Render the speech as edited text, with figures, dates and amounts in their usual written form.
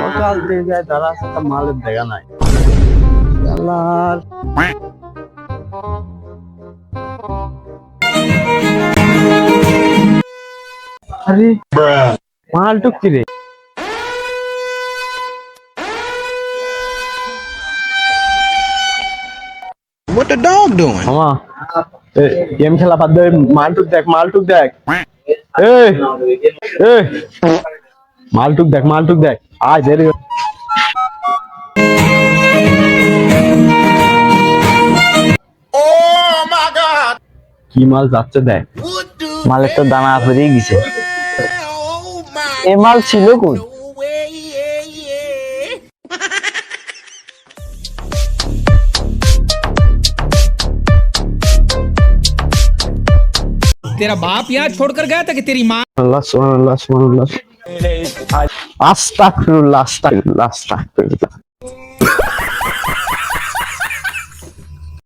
সকাল থেকে তারা একটা মালের দেখা নাই। আল্লাহর আরে মাল টুকছি রে। What the dog doing? মামা গেম খেলা বাদ দে, মালটুক দেখ, মালটুক দেখ। এই এই মালটুক দেখ, মালটুক দেখ। আয় দেরি কি মাল যাচ্ছে দেখ। মালের তো দানা ফেরিয়ে গেছে। এ মাল ছিল কই? तेरा बाप यहाँ छोड़कर गया था कि तेरी माँ? আল্লাহ সুবহানাল্লাহ সুবহানাল্লাহ। আস্তাগফিরুল্লাহ আস্তাগফিরুল্লাহ আস্তাগফিরুল্লাহ।